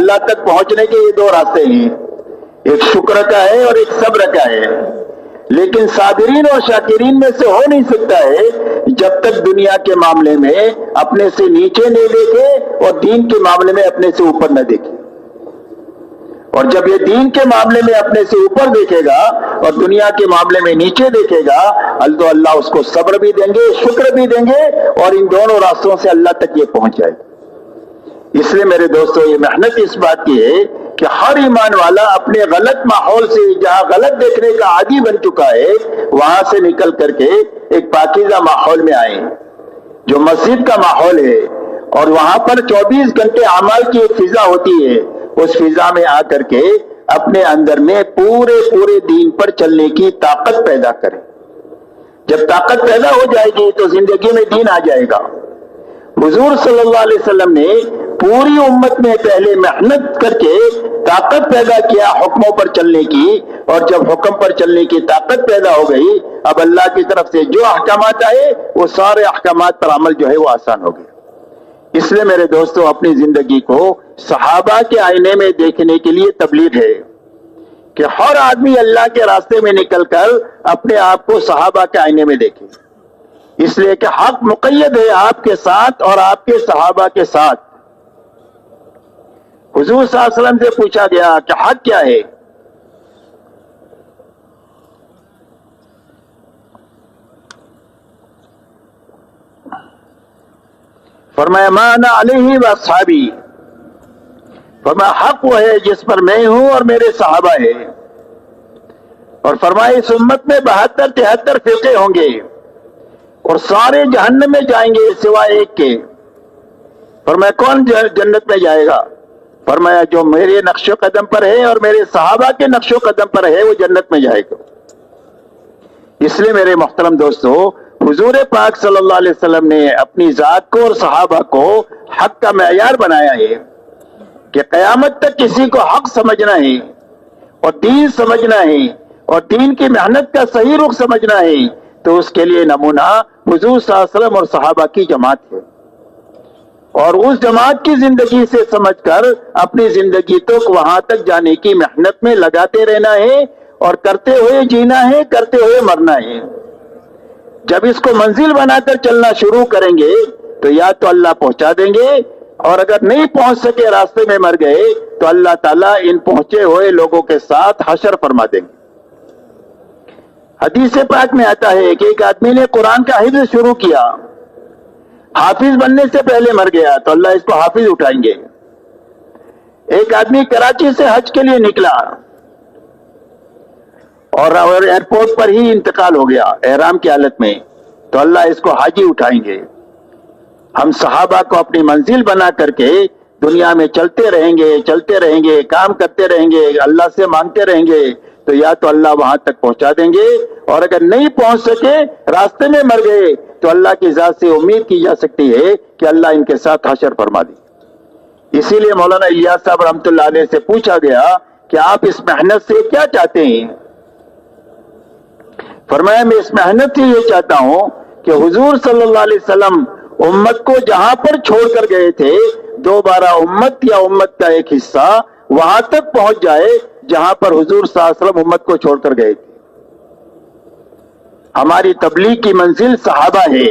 اللہ تک پہنچنے کے یہ دو راستے ہیں، ایک شکر کا ہے اور ایک صبر کا ہے، لیکن صابرین اور شاکرین میں سے ہو نہیں سکتا ہے جب تک دنیا کے معاملے میں اپنے سے نیچے نہیں دیکھے اور دین کے معاملے میں اپنے سے اوپر نہ دیکھے۔ اور جب یہ دین کے معاملے میں اپنے سے اوپر دیکھے گا اور دنیا کے معاملے میں نیچے دیکھے گا تو اللہ اس کو صبر بھی دیں گے، شکر بھی دیں گے، اور ان دونوں راستوں سے اللہ تک یہ پہنچ جائے گا۔ اس لیے میرے دوستو، یہ محنت اس بات کی ہے کہ ہر ایمان والا اپنے غلط ماحول سے، جہاں غلط دیکھنے کا عادی بن چکا ہے، وہاں سے نکل کر کے ایک پاکیزہ ماحول میں آئے، جو مسجد کا ماحول ہے، اور وہاں پر 24 گھنٹے اعمال کی ایک فضا ہوتی ہے، اس فضا میں آ کر کے اپنے اندر میں پورے دین پر چلنے کی طاقت پیدا کریں۔ جب طاقت پیدا ہو جائے گی تو زندگی میں دین آ جائے گا۔ حضور صلی اللہ علیہ وسلم نے پوری امت میں پہلے محنت کر کے طاقت پیدا کیا حکموں پر چلنے کی، اور جب حکم پر چلنے کی طاقت پیدا ہو گئی، اب اللہ کی طرف سے جو احکامات آئے وہ سارے احکامات پر عمل جو ہے وہ آسان ہو گیا۔ اس لیے میرے دوستو، اپنی زندگی کو صحابہ کے آئینے میں دیکھنے کے لیے تبلیغ ہے کہ ہر آدمی اللہ کے راستے میں نکل کر اپنے آپ کو صحابہ کے آئینے میں دیکھے، اس لیے کہ حق مقید ہے آپ کے ساتھ اور آپ کے صحابہ کے ساتھ۔ حضور صلی اللہ علیہ وسلم سے پوچھا گیا کہ حق کیا ہے؟ فرمایا ما انا علیہ واصحابی، فرمایا حق وہ ہے جس پر میں ہوں اور میرے صحابہ ہیں، اور فرمایا اس امت میں 72-73 فرقے ہوں گے اور سارے جہنم میں جائیں گے سوائے ایک کے۔ فرمایا کون جنت میں جائے گا؟ فرمایا جو میرے نقش و قدم پر ہے اور میرے صحابہ کے نقش و قدم پر ہے وہ جنت میں جائے گا۔ اس لیے میرے محترم دوستو، حضور پاک صلی اللہ علیہ وسلم نے اپنی ذات کو اور صحابہ کو حق کا معیار بنایا ہے کہ قیامت تک کسی کو حق سمجھنا ہے اور دین سمجھنا ہے اور دین کی محنت کا صحیح رخ سمجھنا ہے، تو اس کے لیے نمونہ حضور صلی اللہ علیہ وسلم اور صحابہ کی جماعت ہے، اور اس جماعت کی زندگی سے سمجھ کر اپنی زندگی تک وہاں تک جانے کی محنت میں لگاتے رہنا ہے، اور کرتے ہوئے جینا ہے، کرتے ہوئے مرنا ہے۔ جب اس کو منزل بنا کر چلنا شروع کریں گے تو یا تو اللہ پہنچا دیں گے، اور اگر نہیں پہنچ سکے راستے میں مر گئے تو اللہ تعالیٰ ان پہنچے ہوئے لوگوں کے ساتھ حشر فرما دیں گے۔ حدیث پاک میں آتا ہے کہ ایک آدمی نے قرآن کا حفظ شروع کیا، حافظ بننے سے پہلے مر گیا تو اللہ اس کو حافظ اٹھائیں گے۔ ایک آدمی کراچی سے حج کے لیے نکلا اور ایئرپورٹ پر ہی انتقال ہو گیا احرام کی حالت میں، تو اللہ اس کو حاجی اٹھائیں گے۔ ہم صحابہ کو اپنی منزل بنا کر کے دنیا میں چلتے رہیں گے، کام کرتے رہیں گے، اللہ سے مانگتے رہیں گے، تو یا تو اللہ وہاں تک پہنچا دیں گے، اور اگر نہیں پہنچ سکے راستے میں مر گئے تو اللہ کی ذات سے امید کی جا سکتی ہے کہ اللہ ان کے ساتھ حشر فرما دے۔ اسی لیے مولانا الیاس صاحب رحمۃ اللہ علیہ سے پوچھا گیا کہ آپ اس محنت سے کیا چاہتے ہیں؟ فرمایا میں اس محنت سے یہ چاہتا ہوں کہ حضور صلی اللہ علیہ وسلم امت کو جہاں پر چھوڑ کر گئے تھے دوبارہ امت یا امت کا ایک حصہ وہاں تک پہنچ جائے جہاں پر حضور صلی اللہ علیہ وسلم امت کو چھوڑ کر گئے تھے۔ ہماری تبلیغ کی منزل صحابہ ہے،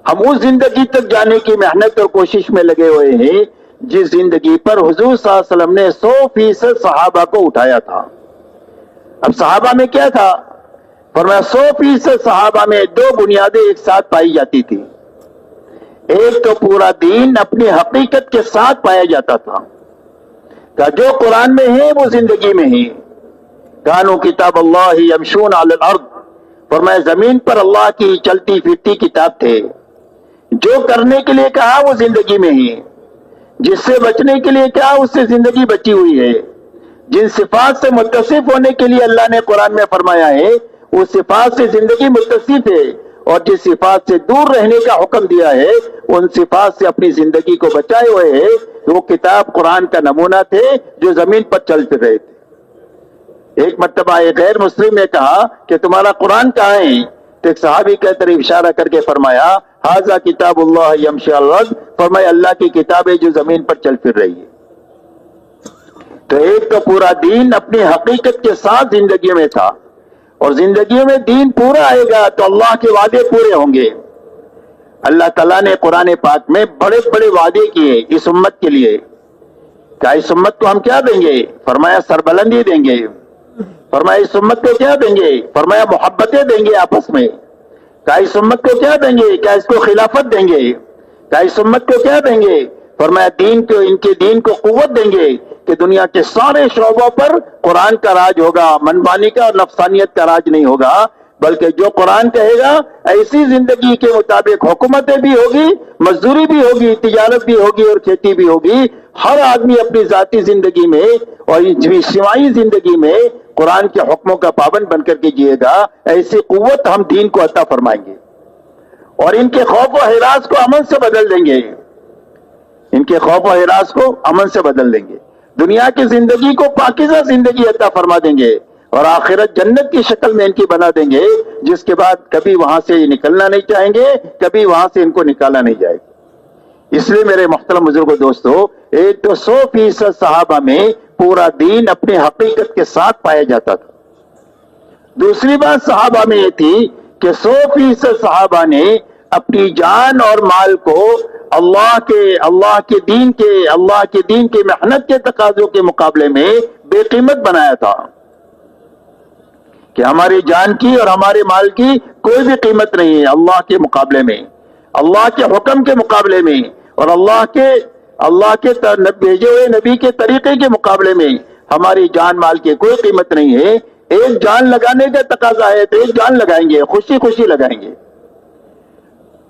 ہم اس زندگی تک جانے کی محنت اور کوشش میں لگے ہوئے ہیں جس زندگی پر حضور صلی اللہ علیہ وسلم نے 100% صحابہ کو اٹھایا تھا۔ اب صحابہ میں کیا تھا؟ فرمایا 100% صحابہ میں دو بنیادیں ایک ساتھ پائی جاتی تھی۔ ایک تو پورا دین اپنی حقیقت کے ساتھ پایا جاتا تھا کہ جو قرآن میں ہے وہ زندگی میں ہے۔ کانوا کتاب اللہ یمشون علی الارض، فرمایا زمین پر اللہ کی چلتی پھرتی کتاب تھے۔ جو کرنے کے لیے کہا وہ زندگی میں ہے، جس سے بچنے کے لیے کہا اس سے زندگی بچی ہوئی ہے۔ جن صفات سے متصف ہونے کے لیے اللہ نے قرآن میں فرمایا ہے اس صفات سے زندگی متصف ہے، اور جس صفات سے دور رہنے کا حکم دیا ہے ان صفات سے اپنی زندگی کو بچائے ہوئے ہے۔ وہ کتاب قرآن کا نمونہ تھے جو زمین پر چل پھر رہے تھے۔ ایک مرتبہ ایک غیر مسلم نے کہا کہ تمہارا قرآن کہاں ہے؟ تو ایک صحابی کی طرف اشارہ کر کے فرمایا ھذا کتاب اللہ یمشی علی الارض، فرمایا اللہ کی کتاب ہے جو زمین پر چل پھر رہی ہے۔ تو ایک تو پورا دین اپنی حقیقت کے ساتھ زندگی میں تھا، اور زندگی میں دین پورا آئے گا تو اللہ کے وعدے پورے ہوں گے۔ اللہ تعالیٰ نے قرآن پاک میں بڑے بڑے وعدے کیے اس امت کے لیے، کہ اس امت کو ہم کیا دیں گے؟ فرمایا سربلندی دیں گے۔ فرمایا اس امت کو کیا دیں گے؟ فرمایا محبتیں دیں گے آپس میں۔ کہا اس امت کو کیا دیں گے؟ کیا اس کو خلافت دیں گے؟ کہا اس امت کو کیا دیں گے؟ فرمایا دین کو، ان کے دین کو قوت دیں گے کہ دنیا کے سارے شعبوں پر قرآن کا راج ہوگا، منمانی کا اور نفسانیت کا راج نہیں ہوگا، بلکہ جو قرآن کہے گا ایسی زندگی کے مطابق حکومتیں بھی ہوگی، مزدوری بھی ہوگی، تجارت بھی ہوگی اور کھیتی بھی ہوگی۔ ہر آدمی اپنی ذاتی زندگی میں اور اجتماعی زندگی میں قرآن کے حکموں کا پابند بن کر کے جیے گا۔ ایسی قوت ہم دین کو عطا فرمائیں گے، اور ان کے خوف و ہراس کو امن سے بدل دیں گے۔ ان کے خوف و ہراس کو امن سے بدل دیں گے، دنیا کی زندگی کو پاکیزہ زندگی عطا فرما دیں گے، اور آخرت جنت کی شکل میں ان کی بنا دیں گے، جس کے بعد کبھی وہاں سے نکلنا نہیں چاہیں گے، کبھی وہاں سے ان کو نکالا نہیں جائے گا۔ اس لیے میرے محترم بزرگوں دوستو، ایک تو 100% صحابہ میں پورا دین اپنی حقیقت کے ساتھ پایا جاتا تھا۔ دوسری بات صحابہ میں یہ تھی کہ 100% صحابہ نے اپنی جان اور مال کو اللہ کے دین کے محنت کے تقاضوں کے مقابلے میں بے قیمت بنایا تھا، کہ ہماری جان کی اور ہمارے مال کی کوئی بھی قیمت نہیں ہے اللہ کے مقابلے میں، اللہ کے حکم کے مقابلے میں، اور اللہ کے بھیجے ہوئے نبی کے طریقے کے مقابلے میں ہماری جان مال کی کوئی قیمت نہیں ہے۔ ایک جان لگانے کا تقاضا ہے تو ایک جان لگائیں گے، خوشی خوشی لگائیں گے،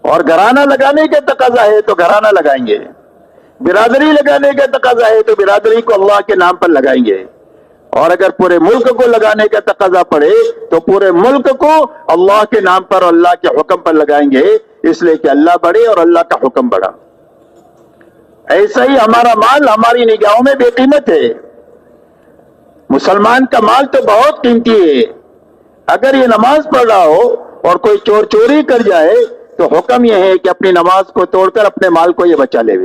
اور گھرانہ لگانے کا تقاضا ہے تو گھرانہ لگائیں گے، برادری لگانے کا تقاضا ہے تو برادری کو اللہ کے نام پر لگائیں گے، اور اگر پورے ملک کو لگانے کا تقاضا پڑے تو پورے ملک کو اللہ کے نام پر اور اللہ کے حکم پر لگائیں گے، اس لیے کہ اللہ بڑے اور اللہ کا حکم بڑا۔ ایسا ہی ہمارا مال ہماری نگاہوں میں بے قیمت ہے۔ مسلمان کا مال تو بہت قیمتی ہے۔ اگر یہ نماز پڑھ رہا ہو اور کوئی چور چوری کر جائے تو حکم یہ ہے کہ اپنی نماز کو توڑ کر اپنے مال کو یہ بچا لے۔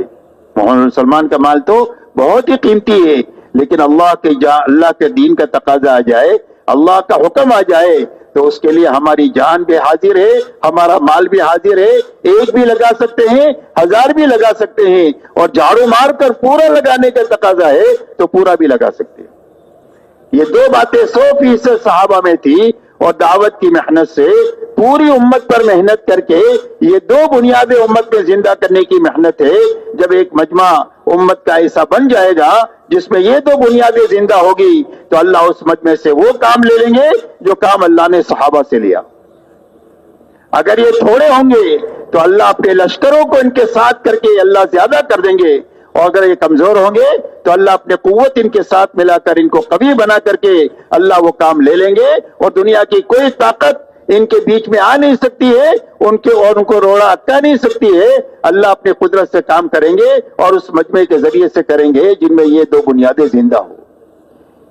مسلمان کا مال تو بہت ہی قیمتی ہے، لیکن اللہ کے دین کا تقاضا آ جائے، اللہ کا حکم آ جائے تو اس کے لیے ہماری جان بھی حاضر ہے، ہمارا مال بھی حاضر ہے۔ ایک بھی لگا سکتے ہیں، 1000 بھی لگا سکتے ہیں، اور جھاڑو مار کر پورا لگانے کا تقاضا ہے تو پورا بھی لگا سکتے ہیں۔ یہ دو باتیں 100% صحابہ میں تھی، اور دعوت کی محنت سے پوری امت پر محنت کر کے یہ دو بنیادیں امت میں زندہ کرنے کی محنت ہے۔ جب ایک مجمع امت کا ایسا بن جائے گا جس میں یہ دو بنیادیں زندہ ہوگی تو اللہ اس مجمع سے وہ کام لے لیں گے جو کام اللہ نے صحابہ سے لیا۔ اگر یہ تھوڑے ہوں گے تو اللہ اپنے لشکروں کو ان کے ساتھ کر کے اللہ زیادہ کر دیں گے، اور اگر یہ کمزور ہوں گے تو اللہ اپنے قوت ان کے ساتھ ملا کر ان کو قوی بنا کر کے اللہ وہ کام لے لیں گے، اور دنیا کی کوئی طاقت ان کے بیچ میں آ نہیں سکتی ہے، ان کو روڑا اٹکا نہیں سکتی ہے۔ اللہ اپنی قدرت سے کام کریں گے اور اس مجمع کے ذریعے سے کریں گے جن میں یہ دو بنیادیں زندہ ہو۔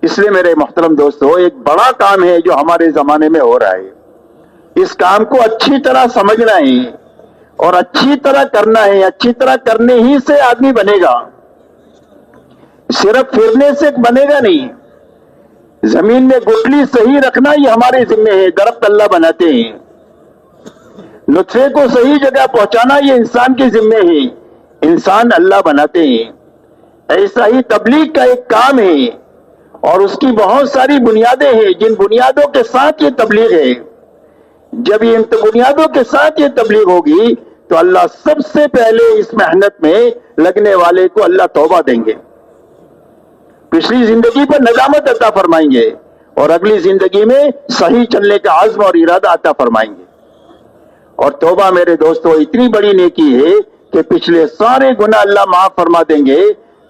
اس لیے میرے محترم دوستو، ایک بڑا کام ہے جو ہمارے زمانے میں ہو رہا ہے۔ اس کام کو اچھی طرح سمجھنا ہے اور اچھی طرح کرنا ہے۔ اچھی طرح کرنے ہی سے آدمی بنے گا، صرف پھرنے سے بنے گا نہیں۔ زمین میں گٹلی صحیح رکھنا یہ ہمارے ذمہ ہے، درخت اللہ بناتے ہیں۔ نطفے کو صحیح جگہ پہنچانا یہ انسان کے ذمہ ہے، انسان اللہ بناتے ہیں۔ ایسا ہی تبلیغ کا ایک کام ہے، اور اس کی بہت ساری بنیادیں ہیں جن بنیادوں کے ساتھ یہ تبلیغ ہے۔ جب یہ بنیادوں کے ساتھ یہ تبلیغ ہوگی تو اللہ سب سے پہلے اس محنت میں لگنے والے کو اللہ توبہ دیں گے، پچھلی زندگی پر ندامت عطا فرمائیں گے، اور اگلی زندگی میں صحیح چلنے کا عزم اور ارادہ عطا فرمائیں گے۔ اور توبہ میرے دوستو اتنی بڑی نیکی ہے کہ پچھلے سارے گناہ اللہ معاف فرما دیں گے،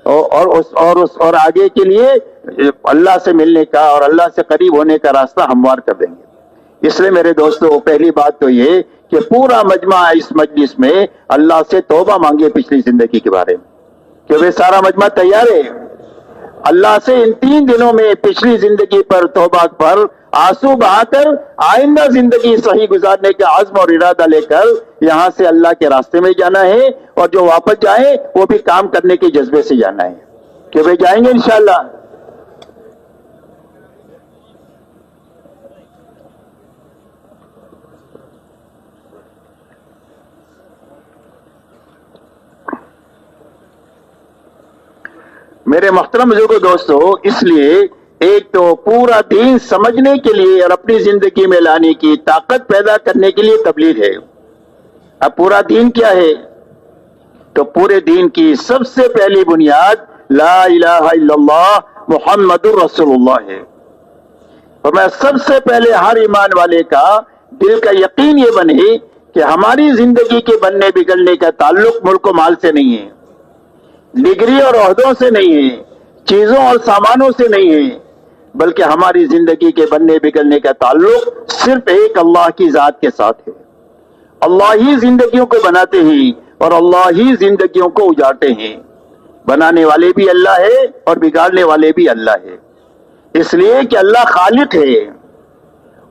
اور آگے کے لیے اللہ سے ملنے کا اور اللہ سے قریب ہونے کا راستہ ہموار کر دیں گے۔ اس لیے میرے دوستو پہلی بات تو یہ کہ پورا مجمع اس مجلس میں اللہ سے توبہ مانگے پچھلی زندگی کے بارے میں، کہ وہ سارا مجمع تیار ہے اللہ سے ان 3 دنوں میں پچھلی زندگی پر توبہ پر آنسو بہا کر آئندہ زندگی صحیح گزارنے کا عزم اور ارادہ لے کر یہاں سے اللہ کے راستے میں جانا ہے، اور جو واپس جائیں وہ بھی کام کرنے کے جذبے سے جانا ہے کہ وہ جائیں گے انشاءاللہ۔ میرے محترم بزرگوں دوستو، اس لیے ایک تو پورا دین سمجھنے کے لیے اور اپنی زندگی میں لانے کی طاقت پیدا کرنے کے لیے تبلیغ ہے۔ اب پورا دین کیا ہے؟ تو پورے دین کی سب سے پہلی بنیاد لا الہ الا اللہ محمد الرسول اللہ ہے۔ اور میں سب سے پہلے ہر ایمان والے کا دل کا یقین یہ بنے کہ ہماری زندگی کے بننے بگڑنے کا تعلق ملک و مال سے نہیں ہے، ڈگری اور عہدوں سے نہیں ہے، چیزوں اور سامانوں سے نہیں ہے، بلکہ ہماری زندگی کے بننے بگڑنے کا تعلق صرف ایک اللہ کی ذات کے ساتھ ہے۔ اللہ ہی زندگیوں کو بناتے ہیں اور اللہ ہی زندگیوں کو اجاڑتے ہیں۔ بنانے والے بھی اللہ ہے اور بگاڑنے والے بھی اللہ ہے، اس لیے کہ اللہ خالق ہے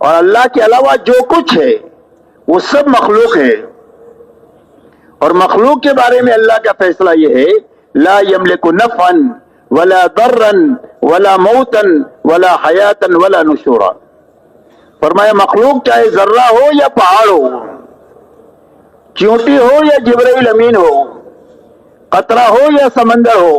اور اللہ کے علاوہ جو کچھ ہے وہ سب مخلوق ہے، اور مخلوق کے بارے میں اللہ کا فیصلہ یہ ہے لا یملک نفعا ولا ضرا ولا موتا ولا حیاتا ولا نشورا۔ فرمایا مخلوق چاہے ذرہ ہو یا پہاڑ ہو، چیونٹی ہو یا جبرائیل امین ہو، قطرہ ہو یا سمندر ہو،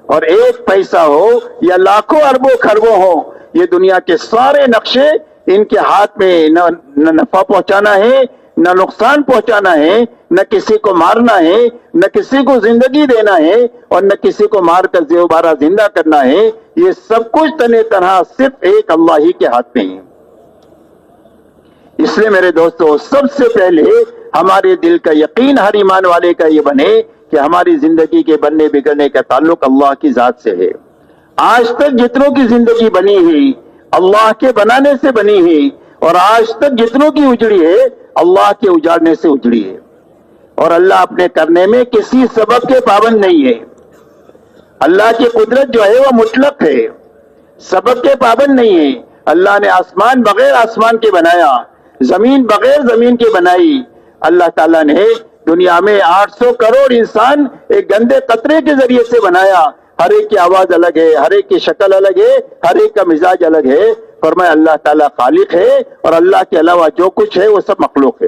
اور ایک پیسہ ہو یا لاکھوں اربوں خربوں ہو، یہ دنیا کے سارے نقشے ان کے ہاتھ میں نہ نفع پہنچانا ہے نہ نقصان پہنچانا ہے، نہ کسی کو مارنا ہے نہ کسی کو زندگی دینا ہے اور نہ کسی کو مار کر دوبارہ زندہ کرنا ہے، یہ سب کچھ تنے تنہا صرف ایک اللہ ہی کے ہاتھ میں ہے۔ اس لیے میرے دوستو، سب سے پہلے ہمارے دل کا یقین ہر ایمان والے کا یہ بنے کہ ہماری زندگی کے بننے بگڑنے کا تعلق اللہ کی ذات سے ہے۔ آج تک جتنوں کی زندگی بنی ہے اللہ کے بنانے سے بنی ہے، اور آج تک جتنوں کی اجڑی ہے اللہ کے اجاڑنے سے اجڑی ہے، اور اللہ اپنے کرنے میں کسی سبب کے پابند نہیں ہے۔ اللہ کی قدرت جو ہے وہ مطلق ہے، سبب کے پابند نہیں ہے۔ اللہ نے آسمان بغیر آسمان کے بنایا، زمین بغیر زمین کے بنائی۔ اللہ تعالیٰ نے دنیا میں 800 کروڑ انسان ایک گندے قطرے کے ذریعے سے بنایا، ہر ایک کی آواز الگ ہے، ہر ایک کی شکل الگ ہے، ہر ایک کا مزاج الگ ہے۔ فرمایا اللہ تعالیٰ خالق ہے اور اللہ کے علاوہ جو کچھ ہے وہ سب مخلوق ہے۔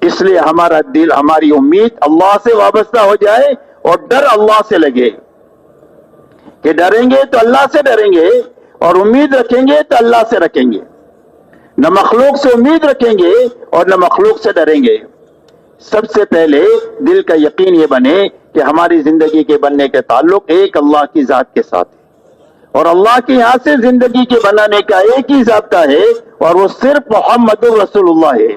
اس لیے ہمارا دل، ہماری امید اللہ سے وابستہ ہو جائے اور ڈر اللہ سے لگے کہ ڈریں گے تو اللہ سے ڈریں گے اور امید رکھیں گے تو اللہ سے رکھیں گے، نہ مخلوق سے امید رکھیں گے اور نہ مخلوق سے ڈریں گے۔ سب سے پہلے دل کا یقین یہ بنے کہ ہماری زندگی کے بننے کا تعلق ایک اللہ کی ذات کے ساتھ ہے، اور اللہ کے یہاں سے زندگی کے بنانے کا ایک ہی ضابطہ ہے اور وہ صرف محمد الرسول اللہ ہے۔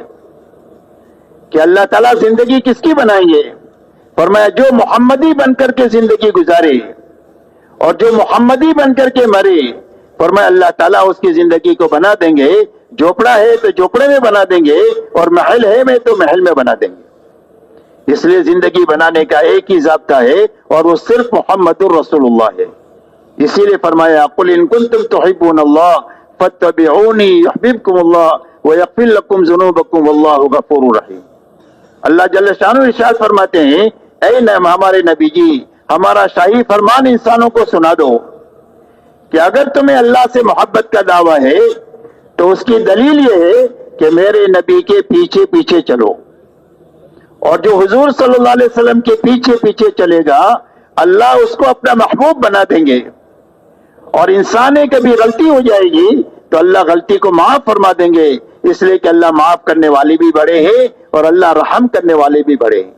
کہ اللہ تعالیٰ زندگی کس کی بنائیں گے؟ فرمایا جو محمدی بن کر کے زندگی گزارے اور جو محمدی بن کر کے مرے، فرمایا اللہ تعالیٰ اس کی زندگی کو بنا دیں گے، جھوپڑا ہے تو جھوپڑے میں بنا دیں گے اور محل ہے میں تو محل میں بنا دیں گے۔ اس لیے زندگی بنانے کا ایک ہی ضابطہ ہے اور وہ صرف محمد الرسول اللہ ہے۔ اسی لیے فرمایا قل ان کنتم تحبون اللہ فاتبعونی یحببکم اللہ ویغفر لکم ذنوبکم واللہ غفور رحیم۔ اللہ جل شانہ ارشاد فرماتے ہیں اے ہمارے نبی جی، ہمارا شاہی فرمان انسانوں کو سنا دو کہ اگر تمہیں اللہ سے محبت کا دعویٰ ہے تو اس کی دلیل یہ ہے کہ میرے نبی کے پیچھے پیچھے چلو، اور جو حضور صلی اللہ علیہ وسلم کے پیچھے پیچھے چلے گا اللہ اس کو اپنا محبوب بنا دیں گے، اور انسان کبھی غلطی ہو جائے گی تو اللہ غلطی کو معاف فرما دیں گے، اس لیے کہ اللہ معاف کرنے والے بھی بڑے ہیں اور اللہ رحم کرنے والے بھی بڑے ہیں۔